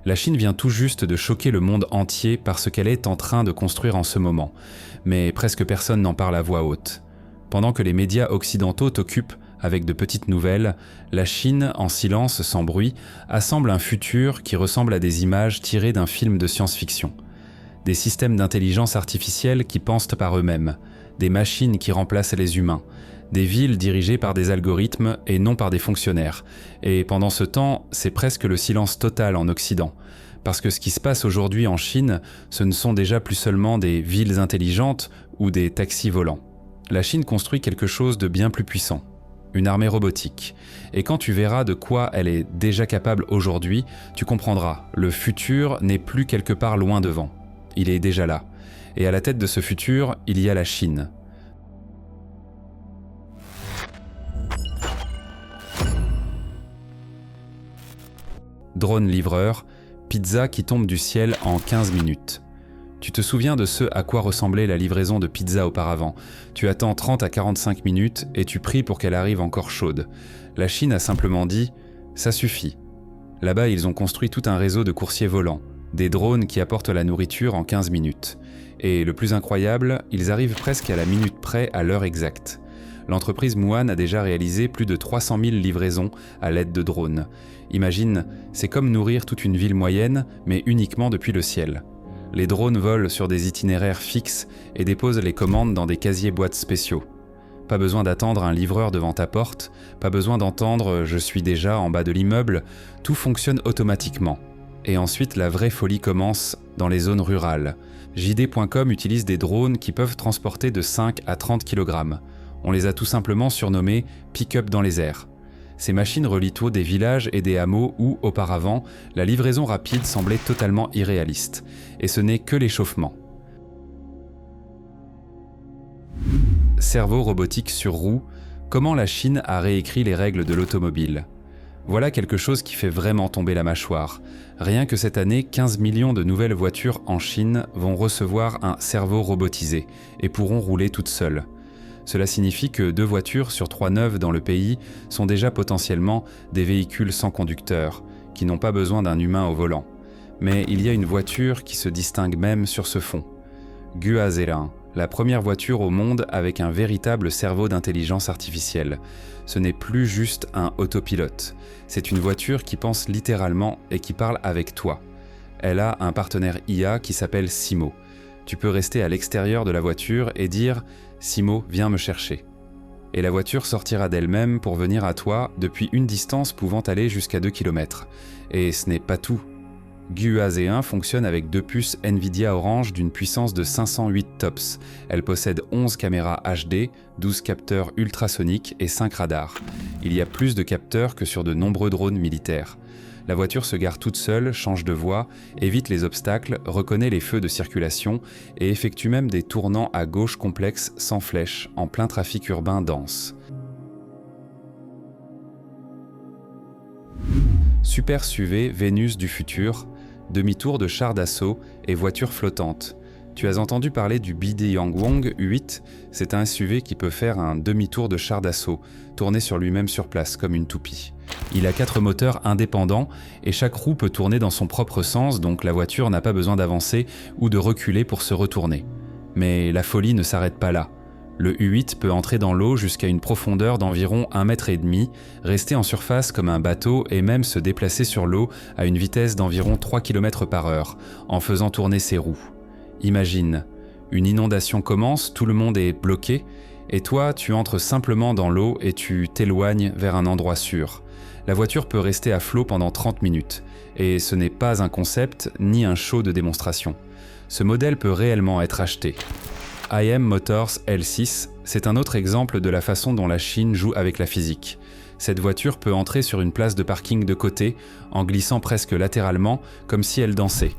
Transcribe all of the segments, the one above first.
La Chine vient tout juste de choquer le monde entier par ce qu'elle est en train de construire en ce moment, mais presque personne n'en parle à voix haute. Pendant que les médias occidentaux t'occupent avec de petites nouvelles, la Chine, en silence, sans bruit, assemble un futur qui ressemble à des images tirées d'un film de science-fiction. Des systèmes d'intelligence artificielle qui pensent par eux-mêmes, des machines qui remplacent les humains, des villes dirigées par des algorithmes et non par des fonctionnaires. Et pendant ce temps, c'est presque le silence total en Occident. Parce que ce qui se passe aujourd'hui en Chine, ce ne sont déjà plus seulement des villes intelligentes ou des taxis volants. La Chine construit quelque chose de bien plus puissant. Une armée robotique. Et quand tu verras de quoi elle est déjà capable aujourd'hui, tu comprendras, le futur n'est plus quelque part loin devant. Il est déjà là. Et à la tête de ce futur, il y a la Chine. Drone livreur, pizza qui tombe du ciel en 15 minutes. Tu te souviens de ce à quoi ressemblait la livraison de pizza auparavant. Tu attends 30 à 45 minutes et tu pries pour qu'elle arrive encore chaude. La Chine a simplement dit « ça suffit ». Là-bas, ils ont construit tout un réseau de coursiers volants, des drones qui apportent la nourriture en 15 minutes. Et le plus incroyable, ils arrivent presque à la minute près à l'heure exacte. L'entreprise Muan a déjà réalisé plus de 300 000 livraisons à l'aide de drones. Imagine, c'est comme nourrir toute une ville moyenne, mais uniquement depuis le ciel. Les drones volent sur des itinéraires fixes et déposent les commandes dans des casiers-boîtes spéciaux. Pas besoin d'attendre un livreur devant ta porte, pas besoin d'entendre « je suis déjà en bas de l'immeuble », tout fonctionne automatiquement. Et ensuite, la vraie folie commence dans les zones rurales. JD.com utilise des drones qui peuvent transporter de 5 à 30 kg. On les a tout simplement surnommés « pick-up dans les airs ». Ces machines relient tôt des villages et des hameaux où, auparavant, la livraison rapide semblait totalement irréaliste. Et ce n'est que l'échauffement. Cerveau robotique sur roue, comment la Chine a réécrit les règles de l'automobile. Voilà quelque chose qui fait vraiment tomber la mâchoire. Rien que cette année, 15 millions de nouvelles voitures en Chine vont recevoir un cerveau robotisé et pourront rouler toutes seules. Cela signifie que 2 voitures sur 3 neuves dans le pays sont déjà potentiellement des véhicules sans conducteur, qui n'ont pas besoin d'un humain au volant. Mais il y a une voiture qui se distingue même sur ce fond. Guazheng, la première voiture au monde avec un véritable cerveau d'intelligence artificielle. Ce n'est plus juste un autopilote. C'est une voiture qui pense littéralement et qui parle avec toi. Elle a un partenaire IA qui s'appelle Simo. Tu peux rester à l'extérieur de la voiture et dire « Simo, viens me chercher ». Et la voiture sortira d'elle-même pour venir à toi depuis une distance pouvant aller jusqu'à 2 km. Et ce n'est pas tout. Guazheng fonctionne avec 2 puces Nvidia Orange d'une puissance de 508 TOPS. Elle possède 11 caméras HD, 12 capteurs ultrasoniques et 5 radars. Il y a plus de capteurs que sur de nombreux drones militaires. La voiture se gare toute seule, change de voie, évite les obstacles, reconnaît les feux de circulation et effectue même des tournants à gauche complexes sans flèche, en plein trafic urbain dense. Super SUV Vénus du futur, demi-tour de char d'assaut et voiture flottante. Tu as entendu parler du Bideyangwang 8, c'est un SUV qui peut faire un demi-tour de char d'assaut, tourner sur lui-même sur place comme une toupie. Il a 4 moteurs indépendants et chaque roue peut tourner dans son propre sens, donc la voiture n'a pas besoin d'avancer ou de reculer pour se retourner. Mais la folie ne s'arrête pas là. Le U8 peut entrer dans l'eau jusqu'à une profondeur d'environ 1,5 m, rester en surface comme un bateau et même se déplacer sur l'eau à une vitesse d'environ 3 km/h, en faisant tourner ses roues. Imagine, une inondation commence, tout le monde est bloqué, et toi, tu entres simplement dans l'eau et tu t'éloignes vers un endroit sûr. La voiture peut rester à flot pendant 30 minutes, et ce n'est pas un concept ni un show de démonstration. Ce modèle peut réellement être acheté. IM Motors L6, c'est un autre exemple de la façon dont la Chine joue avec la physique. Cette voiture peut entrer sur une place de parking de côté, en glissant presque latéralement, comme si elle dansait.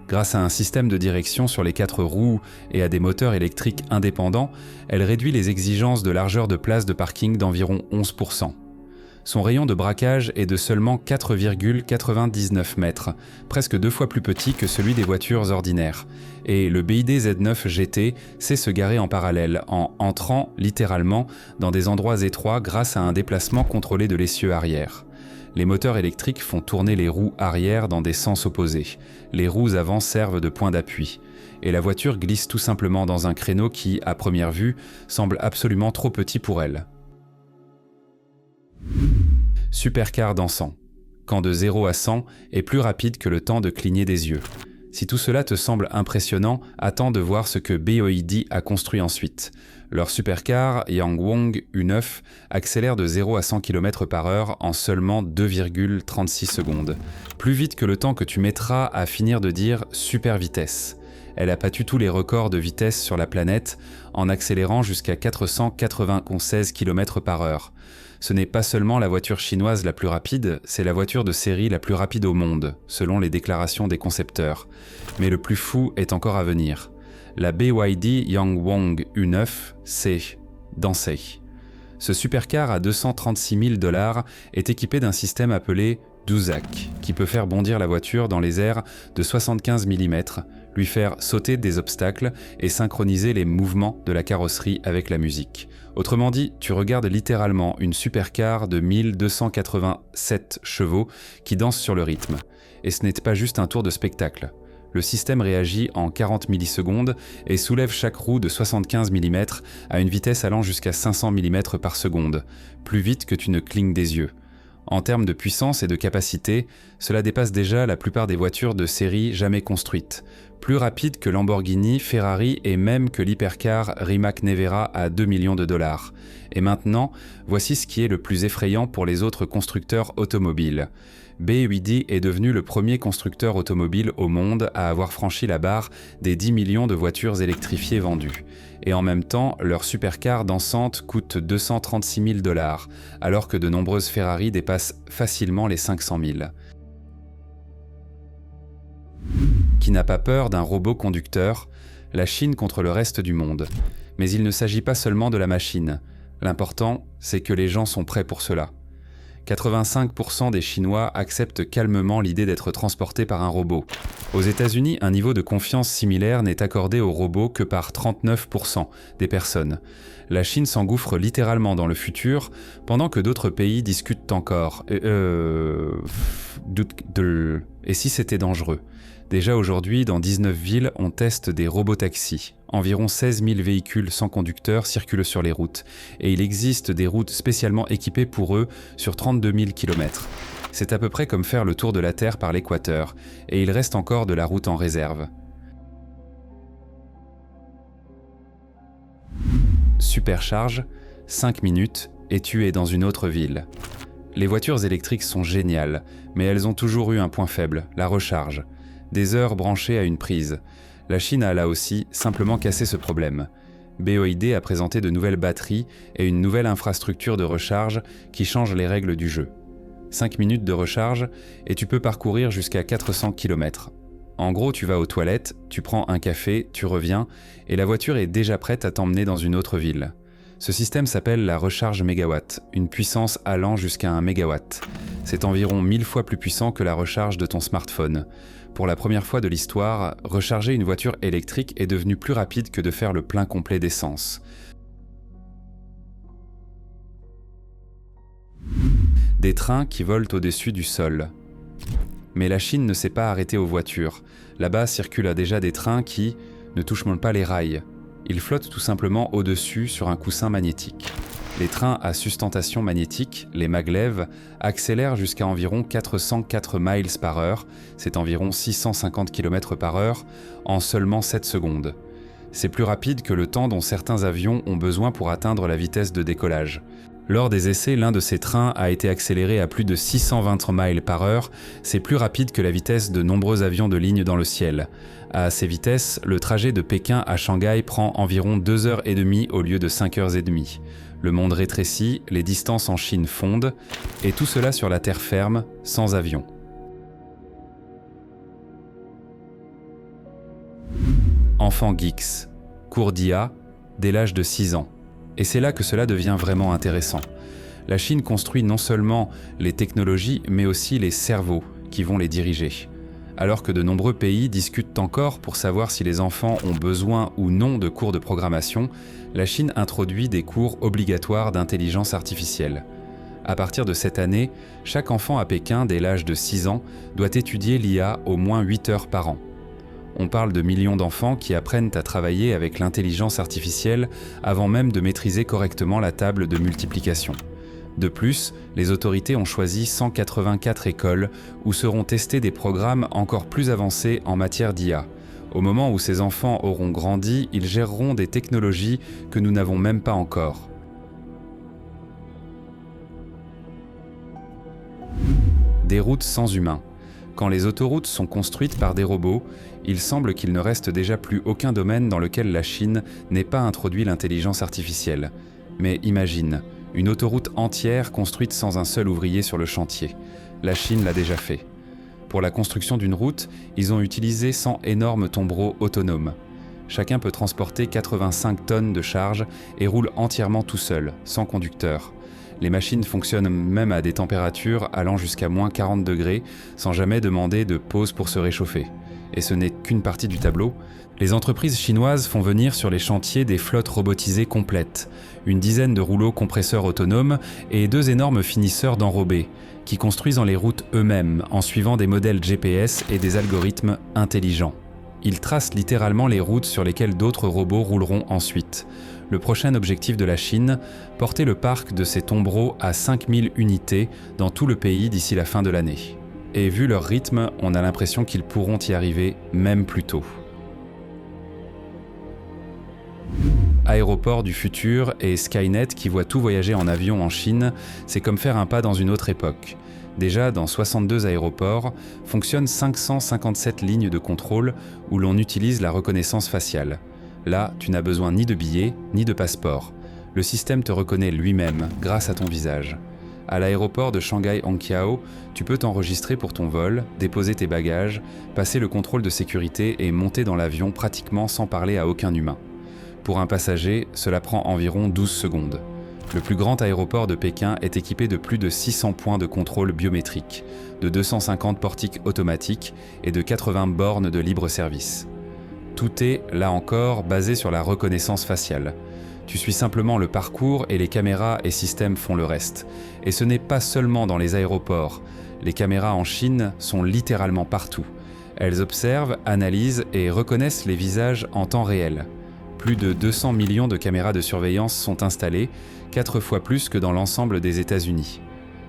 Grâce à un système de direction sur les 4 roues et à des moteurs électriques indépendants, elle réduit les exigences de largeur de place de parking d'environ 11%. Son rayon de braquage est de seulement 4,99 mètres, presque 2 fois plus petit que celui des voitures ordinaires. Et le BYD Z9 GT sait se garer en parallèle, en entrant littéralement dans des endroits étroits grâce à un déplacement contrôlé de l'essieu arrière. Les moteurs électriques font tourner les roues arrière dans des sens opposés. Les roues avant servent de point d'appui. Et la voiture glisse tout simplement dans un créneau qui, à première vue, semble absolument trop petit pour elle. Supercar dansant. Quand de 0 à 100 est plus rapide que le temps de cligner des yeux. Si tout cela te semble impressionnant, attends de voir ce que BYD a construit ensuite. Leur supercar Yangwang U9 accélère de 0 à 100 km/h en seulement 2,36 secondes. Plus vite que le temps que tu mettras à finir de dire super vitesse. Elle a battu tous les records de vitesse sur la planète en accélérant jusqu'à 496 km/h. Ce n'est pas seulement la voiture chinoise la plus rapide, c'est la voiture de série la plus rapide au monde, selon les déclarations des concepteurs. Mais le plus fou est encore à venir. La BYD Yangwang U9, c'est danser. Ce supercar à 236 000 $ est équipé d'un système appelé Duzac, qui peut faire bondir la voiture dans les airs de 75 mm, lui faire sauter des obstacles et synchroniser les mouvements de la carrosserie avec la musique. Autrement dit, tu regardes littéralement une supercar de 1287 chevaux qui danse sur le rythme. Et ce n'est pas juste un tour de spectacle. Le système réagit en 40 millisecondes et soulève chaque roue de 75 mm à une vitesse allant jusqu'à 500 mm par seconde, plus vite que tu ne clignes des yeux. En termes de puissance et de capacité, cela dépasse déjà la plupart des voitures de série jamais construites. Plus rapide que Lamborghini, Ferrari et même que l'hypercar Rimac Nevera à 2 millions de $. Et maintenant, voici ce qui est le plus effrayant pour les autres constructeurs automobiles. BYD est devenu le premier constructeur automobile au monde à avoir franchi la barre des 10 millions de voitures électrifiées vendues. Et en même temps, leur supercar dansante coûte 236 000 $, alors que de nombreuses Ferrari dépassent facilement les 500 000. Qui n'a pas peur d'un robot conducteur, la Chine contre le reste du monde. Mais il ne s'agit pas seulement de la machine. L'important, c'est que les gens sont prêts pour cela. 85% des Chinois acceptent calmement l'idée d'être transportés par un robot. Aux États-Unis, un niveau de confiance similaire n'est accordé aux robots que par 39% des personnes. La Chine s'engouffre littéralement dans le futur, pendant que d'autres pays discutent encore. Et si c'était dangereux ? Déjà aujourd'hui, dans 19 villes, on teste des robotaxis. Environ 16 000 véhicules sans conducteur circulent sur les routes, et il existe des routes spécialement équipées pour eux sur 32 000 km. C'est à peu près comme faire le tour de la Terre par l'équateur, et il reste encore de la route en réserve. Supercharge, 5 minutes, et tu es dans une autre ville. Les voitures électriques sont géniales, mais elles ont toujours eu un point faible, la recharge. Des heures branchées à une prise. La Chine a là aussi simplement cassé ce problème. BYD a présenté de nouvelles batteries et une nouvelle infrastructure de recharge qui change les règles du jeu. 5 minutes de recharge et tu peux parcourir jusqu'à 400 km. En gros, tu vas aux toilettes, tu prends un café, tu reviens et la voiture est déjà prête à t'emmener dans une autre ville. Ce système s'appelle la recharge mégawatt, une puissance allant jusqu'à 1 mégawatt. C'est environ 1000 fois plus puissant que la recharge de ton smartphone. Pour la première fois de l'histoire, recharger une voiture électrique est devenu plus rapide que de faire le plein complet d'essence. Des trains qui volent au-dessus du sol. Mais la Chine ne s'est pas arrêtée aux voitures. Là-bas circulent déjà des trains qui ne touchent même pas les rails. Ils flottent tout simplement au-dessus sur un coussin magnétique. Les trains à sustentation magnétique, les maglev, accélèrent jusqu'à environ 404 miles par heure, c'est environ 650 km/h, en seulement 7 secondes. C'est plus rapide que le temps dont certains avions ont besoin pour atteindre la vitesse de décollage. Lors des essais, l'un de ces trains a été accéléré à plus de 620 miles par heure, c'est plus rapide que la vitesse de nombreux avions de ligne dans le ciel. À ces vitesses, le trajet de Pékin à Shanghai prend environ 2h30 au lieu de 5h30. Le monde rétrécit, les distances en Chine fondent, et tout cela sur la terre ferme, sans avion. Enfants geeks, cours d'IA, dès l'âge de 6 ans. Et c'est là que cela devient vraiment intéressant. La Chine construit non seulement les technologies, mais aussi les cerveaux qui vont les diriger. Alors que de nombreux pays discutent encore pour savoir si les enfants ont besoin ou non de cours de programmation, la Chine introduit des cours obligatoires d'intelligence artificielle. À partir de cette année, chaque enfant à Pékin dès l'âge de 6 ans doit étudier l'IA au moins 8 heures par an. On parle de millions d'enfants qui apprennent à travailler avec l'intelligence artificielle avant même de maîtriser correctement la table de multiplication. De plus, les autorités ont choisi 184 écoles où seront testés des programmes encore plus avancés en matière d'IA. Au moment où ces enfants auront grandi, ils géreront des technologies que nous n'avons même pas encore. Des routes sans humains. Quand les autoroutes sont construites par des robots, il semble qu'il ne reste déjà plus aucun domaine dans lequel la Chine n'ait pas introduit l'intelligence artificielle. Mais imagine, une autoroute entière construite sans un seul ouvrier sur le chantier. La Chine l'a déjà fait. Pour la construction d'une route, ils ont utilisé 100 énormes tombereaux autonomes. Chacun peut transporter 85 tonnes de charge et roule entièrement tout seul, sans conducteur. Les machines fonctionnent même à des températures allant jusqu'à moins 40 degrés, sans jamais demander de pause pour se réchauffer. Et ce n'est qu'une partie du tableau. Les entreprises chinoises font venir sur les chantiers des flottes robotisées complètes, une dizaine de rouleaux compresseurs autonomes et 2 énormes finisseurs d'enrobés, qui construisent les routes eux-mêmes en suivant des modèles GPS et des algorithmes intelligents. Ils tracent littéralement les routes sur lesquelles d'autres robots rouleront ensuite. Le prochain objectif de la Chine, porter le parc de ces tombereaux à 5000 unités dans tout le pays d'ici la fin de l'année. Et vu leur rythme, on a l'impression qu'ils pourront y arriver même plus tôt. Aéroport du futur et Skynet qui voit tout voyager en avion en Chine, c'est comme faire un pas dans une autre époque. Déjà, dans 62 aéroports, fonctionnent 557 lignes de contrôle où l'on utilise la reconnaissance faciale. Là, tu n'as besoin ni de billets, ni de passeport. Le système te reconnaît lui-même grâce à ton visage. À l'aéroport de Shanghai-Hongqiao, tu peux t'enregistrer pour ton vol, déposer tes bagages, passer le contrôle de sécurité et monter dans l'avion pratiquement sans parler à aucun humain. Pour un passager, cela prend environ 12 secondes. Le plus grand aéroport de Pékin est équipé de plus de 600 points de contrôle biométrique, de 250 portiques automatiques et de 80 bornes de libre service. Tout est, là encore, basé sur la reconnaissance faciale. Tu suis simplement le parcours et les caméras et systèmes font le reste. Et ce n'est pas seulement dans les aéroports. Les caméras en Chine sont littéralement partout. Elles observent, analysent et reconnaissent les visages en temps réel. Plus de 200 millions de caméras de surveillance sont installées, 4 fois plus que dans l'ensemble des États-Unis.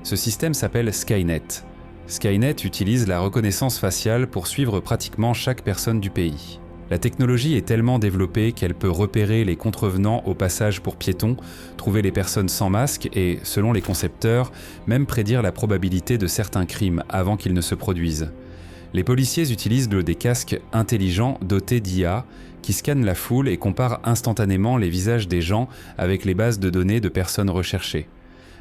Ce système s'appelle Skynet. Skynet utilise la reconnaissance faciale pour suivre pratiquement chaque personne du pays. La technologie est tellement développée qu'elle peut repérer les contrevenants au passage pour piétons, trouver les personnes sans masque et, selon les concepteurs, même prédire la probabilité de certains crimes avant qu'ils ne se produisent. Les policiers utilisent des casques intelligents dotés d'IA qui scannent la foule et comparent instantanément les visages des gens avec les bases de données de personnes recherchées.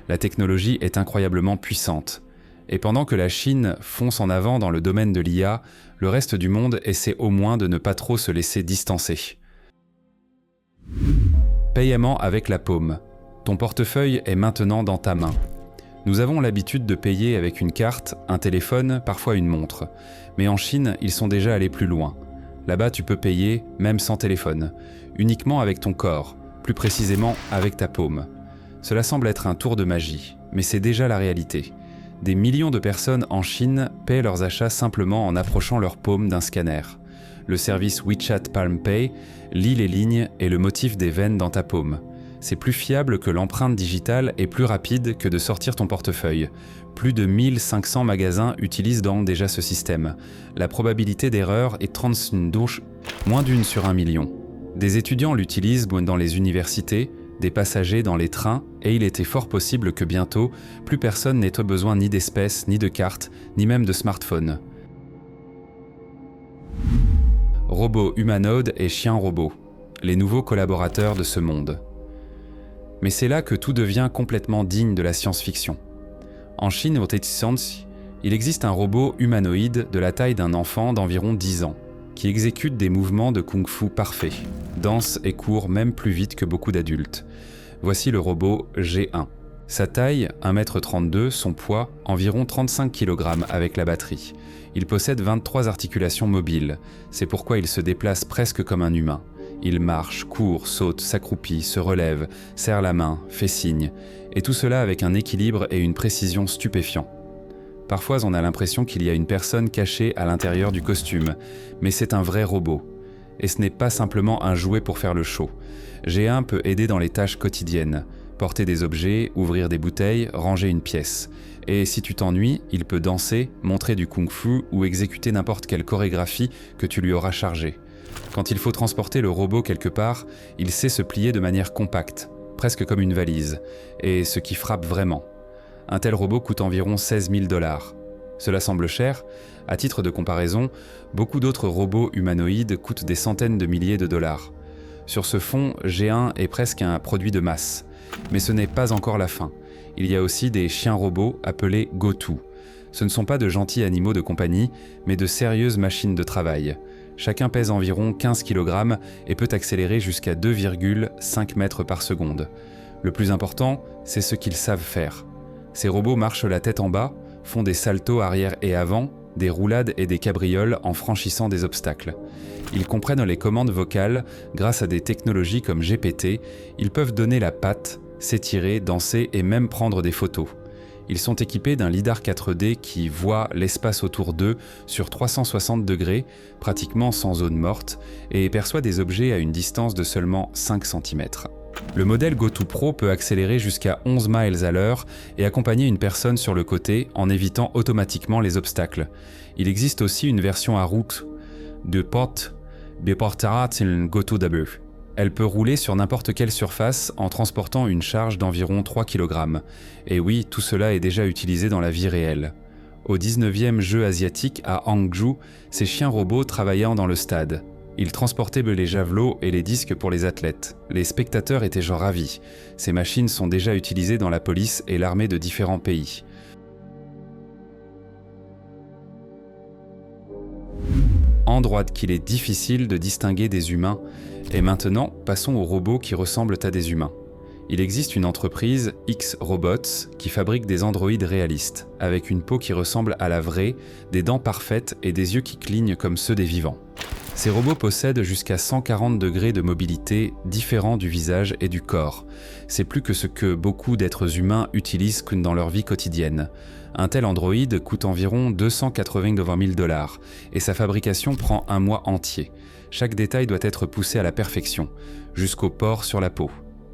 La technologie est incroyablement puissante. Et pendant que la Chine fonce en avant dans le domaine de l'IA, le reste du monde essaie au moins de ne pas trop se laisser distancer. Paiement avec la paume. Ton portefeuille est maintenant dans ta main. Nous avons l'habitude de payer avec une carte, un téléphone, parfois une montre. Mais en Chine, ils sont déjà allés plus loin. Là-bas, tu peux payer, même sans téléphone, uniquement avec ton corps, plus précisément avec ta paume. Cela semble être un tour de magie, mais c'est déjà la réalité. Des millions de personnes en Chine paient leurs achats simplement en approchant leur paume d'un scanner. Le service WeChat Palm Pay lit les lignes et le motif des veines dans ta paume. C'est plus fiable que l'empreinte digitale et plus rapide que de sortir ton portefeuille. Plus de 1500 magasins utilisent donc déjà ce système. La probabilité d'erreur est moins d'une sur 1 million. Des étudiants l'utilisent dans les universités, des passagers dans les trains, et il était fort possible que bientôt, plus personne n'ait besoin ni d'espèces, ni de cartes, ni même de smartphone. Robots humanoïdes et chiens robots, les nouveaux collaborateurs de ce monde. Mais c'est là que tout devient complètement digne de la science-fiction. En Chine, au Tetsusansi, il existe un robot humanoïde de la taille d'un enfant d'environ 10 ans, qui exécute des mouvements de kung-fu parfaits, danse et court même plus vite que beaucoup d'adultes. Voici le robot G1. Sa taille, 1,32 m, son poids, environ 35 kg avec la batterie. Il possède 23 articulations mobiles, c'est pourquoi il se déplace presque comme un humain. Il marche, court, saute, s'accroupit, se relève, serre la main, fait signe, et tout cela avec un équilibre et une précision stupéfiants. Parfois, on a l'impression qu'il y a une personne cachée à l'intérieur du costume, mais c'est un vrai robot. Et ce n'est pas simplement un jouet pour faire le show. G1 peut aider dans les tâches quotidiennes, porter des objets, ouvrir des bouteilles, ranger une pièce. Et si tu t'ennuies, il peut danser, montrer du kung-fu ou exécuter n'importe quelle chorégraphie que tu lui auras chargée. Quand il faut transporter le robot quelque part, il sait se plier de manière compacte, presque comme une valise, et ce qui frappe vraiment. Un tel robot coûte environ 16 000 $. Cela semble cher. À titre de comparaison, beaucoup d'autres robots humanoïdes coûtent des centaines de milliers de dollars. Sur ce fond, G1 est presque un produit de masse. Mais ce n'est pas encore la fin. Il y a aussi des chiens robots appelés GoTo. Ce ne sont pas de gentils animaux de compagnie, mais de sérieuses machines de travail. Chacun pèse environ 15 kg et peut accélérer jusqu'à 2,5 mètres par seconde. Le plus important, c'est ce qu'ils savent faire. Ces robots marchent la tête en bas, font des saltos arrière et avant, des roulades et des cabrioles en franchissant des obstacles. Ils comprennent les commandes vocales grâce à des technologies comme GPT, ils peuvent donner la patte, s'étirer, danser et même prendre des photos. Ils sont équipés d'un lidar 4D qui voit l'espace autour d'eux sur 360 degrés, pratiquement sans zone morte, et perçoit des objets à une distance de seulement 5 cm. Le modèle GoTo Pro peut accélérer jusqu'à 11 miles à l'heure et accompagner une personne sur le côté en évitant automatiquement les obstacles. Il existe aussi une version à route de Pot beportera till GoTo dabeu. Elle peut rouler sur n'importe quelle surface en transportant une charge d'environ 3 kg. Et oui, tout cela est déjà utilisé dans la vie réelle. Au 19e jeu asiatique à Hangzhou, ces chiens robots travaillaient dans le stade. Ils transportaient les javelots et les disques pour les athlètes. Les spectateurs étaient genre ravis. Ces machines sont déjà utilisées dans la police et l'armée de différents pays. En droite qu'il est difficile de distinguer des humains. Et maintenant, passons aux robots qui ressemblent à des humains. Il existe une entreprise, X-Robots, qui fabrique des androïdes réalistes, avec une peau qui ressemble à la vraie, des dents parfaites et des yeux qui clignent comme ceux des vivants. Ces robots possèdent jusqu'à 140 degrés de mobilité différents du visage et du corps. C'est plus que ce que beaucoup d'êtres humains utilisent dans leur vie quotidienne. Un tel androïde coûte environ 280 000 $ et sa fabrication prend un mois entier. Chaque détail doit être poussé à la perfection, jusqu'aux pores sur la peau.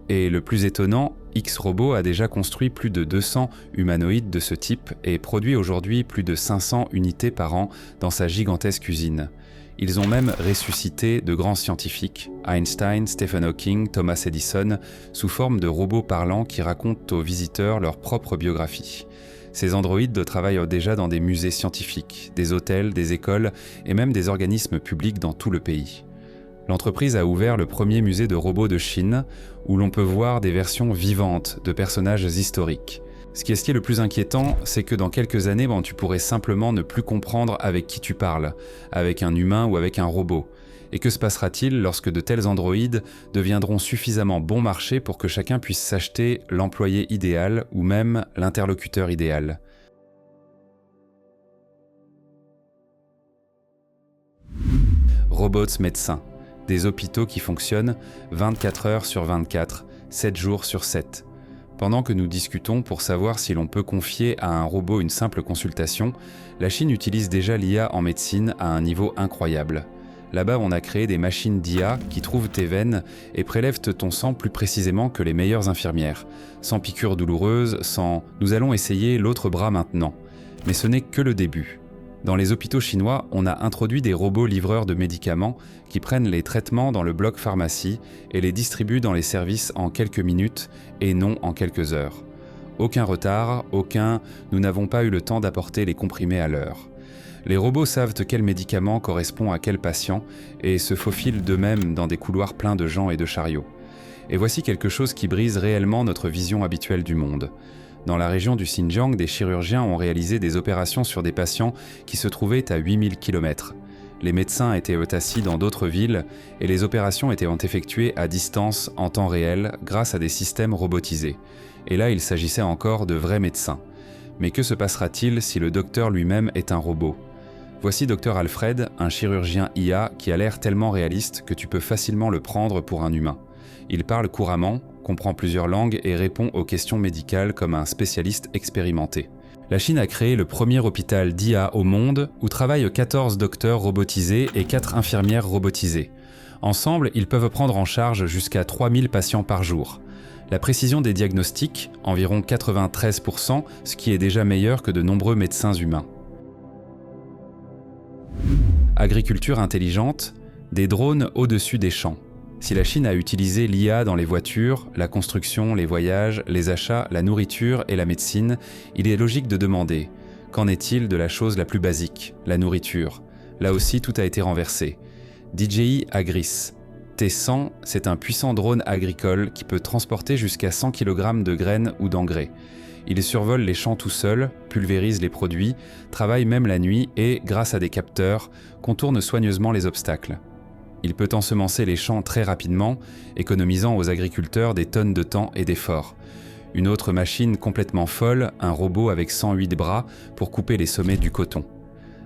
Et le plus étonnant, X-Robot a déjà construit plus de 200 humanoïdes de ce type et produit aujourd'hui plus de 500 unités par an dans sa gigantesque usine. Ils ont même ressuscité de grands scientifiques, Einstein, Stephen Hawking, Thomas Edison, sous forme de robots parlants qui racontent aux visiteurs leur propre biographie. Ces androïdes travaillent déjà dans des musées scientifiques, des hôtels, des écoles et même des organismes publics dans tout le pays. L'entreprise a ouvert le premier musée de robots de Chine, où l'on peut voir des versions vivantes de personnages historiques. Ce qui est le plus inquiétant, c'est que dans quelques années, tu pourrais simplement ne plus comprendre avec qui tu parles, avec un humain ou avec un robot. Et que se passera-t-il lorsque de tels androïdes deviendront suffisamment bon marché pour que chacun puisse s'acheter l'employé idéal ou même l'interlocuteur idéal ? Robots médecins. Des hôpitaux qui fonctionnent 24 heures sur 24, 7 jours sur 7. Pendant que nous discutons pour savoir si l'on peut confier à un robot une simple consultation, la Chine utilise déjà l'IA en médecine à un niveau incroyable. Là-bas, on a créé des machines d'IA qui trouvent tes veines et prélèvent ton sang plus précisément que les meilleures infirmières. Sans piqûres douloureuses, sans « nous allons essayer l'autre bras maintenant ». Mais ce n'est que le début. Dans les hôpitaux chinois, on a introduit des robots livreurs de médicaments qui prennent les traitements dans le bloc pharmacie et les distribuent dans les services en quelques minutes et non en quelques heures. Aucun retard, nous n'avons pas eu le temps d'apporter les comprimés à l'heure. Les robots savent quel médicament correspond à quel patient et se faufilent d'eux-mêmes dans des couloirs pleins de gens et de chariots. Et voici quelque chose qui brise réellement notre vision habituelle du monde. Dans la région du Xinjiang, des chirurgiens ont réalisé des opérations sur des patients qui se trouvaient à 8000 km. Les médecins étaient assis dans d'autres villes et les opérations étaient effectuées à distance en temps réel grâce à des systèmes robotisés. Et là, il s'agissait encore de vrais médecins. Mais que se passera-t-il si le docteur lui-même est un robot ? Voici Dr Alfred, un chirurgien IA qui a l'air tellement réaliste que tu peux facilement le prendre pour un humain. Il parle couramment, comprend plusieurs langues et répond aux questions médicales comme un spécialiste expérimenté. La Chine a créé le premier hôpital d'IA au monde où travaillent 14 docteurs robotisés et 4 infirmières robotisées. Ensemble, ils peuvent prendre en charge jusqu'à 3000 patients par jour. La précision des diagnostics, environ 93%, ce qui est déjà meilleur que de nombreux médecins humains. Agriculture intelligente, des drones au-dessus des champs. Si la Chine a utilisé l'IA dans les voitures, la construction, les voyages, les achats, la nourriture et la médecine, il est logique de demander « Qu'en est-il de la chose la plus basique, la nourriture ?» Là aussi, tout a été renversé. DJI Agris. T100, c'est un puissant drone agricole qui peut transporter jusqu'à 100 kg de graines ou d'engrais. Il survole les champs tout seul, pulvérise les produits, travaille même la nuit et, grâce à des capteurs, contourne soigneusement les obstacles. Il peut ensemencer les champs très rapidement, économisant aux agriculteurs des tonnes de temps et d'efforts. Une autre machine complètement folle, un robot avec 108 bras pour couper les sommets du coton.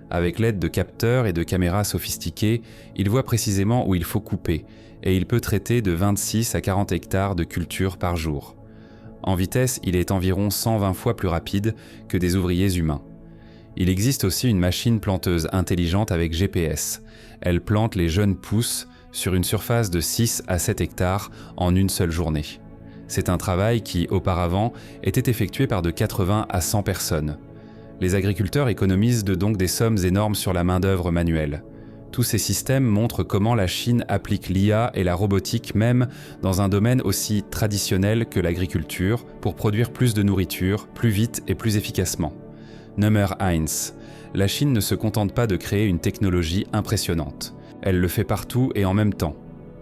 Avec l'aide de capteurs et de caméras sophistiquées, il voit précisément où il faut couper, et il peut traiter de 26 à 40 hectares de culture par jour. En vitesse, il est environ 120 fois plus rapide que des ouvriers humains. Il existe aussi une machine planteuse intelligente avec GPS. Elle plante les jeunes pousses sur une surface de 6 à 7 hectares en une seule journée. C'est un travail qui, auparavant, était effectué par de 80 à 100 personnes. Les agriculteurs économisent donc des sommes énormes sur la main-d'œuvre manuelle. Tous ces systèmes montrent comment la Chine applique l'IA et la robotique même dans un domaine aussi traditionnel que l'agriculture pour produire plus de nourriture, plus vite et plus efficacement. Nummer 1. La Chine ne se contente pas de créer une technologie impressionnante. Elle le fait partout et en même temps.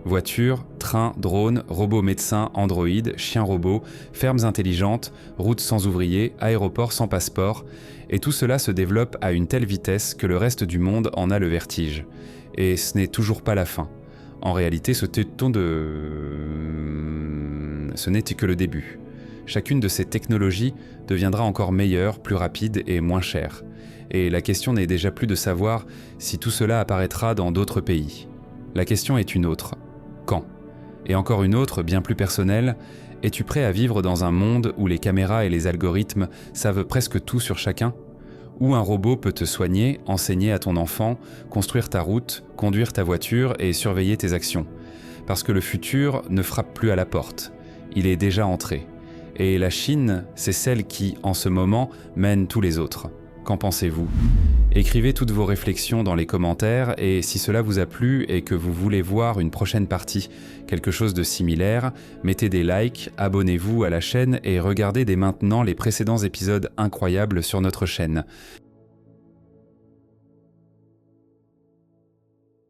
Voitures, trains, drones, robots médecins, androïdes, chiens robots, fermes intelligentes, routes sans ouvriers, aéroports sans passeport, et tout cela se développe à une telle vitesse que le reste du monde en a le vertige. Et ce n'est toujours pas la fin. En réalité, ce n'était que le début. Chacune de ces technologies deviendra encore meilleure, plus rapide et moins chère. Et la question n'est déjà plus de savoir si tout cela apparaîtra dans d'autres pays. La question est une autre. Quand ? Et encore une autre, bien plus personnelle, es-tu prêt à vivre dans un monde où les caméras et les algorithmes savent presque tout sur chacun ? Où un robot peut te soigner, enseigner à ton enfant, construire ta route, conduire ta voiture et surveiller tes actions ? Parce que le futur ne frappe plus à la porte. Il est déjà entré. Et la Chine, c'est celle qui, en ce moment, mène tous les autres. Qu'en pensez-vous ? Écrivez toutes vos réflexions dans les commentaires et si cela vous a plu et que vous voulez voir une prochaine partie, quelque chose de similaire, mettez des likes, abonnez-vous à la chaîne et regardez dès maintenant les précédents épisodes incroyables sur notre chaîne.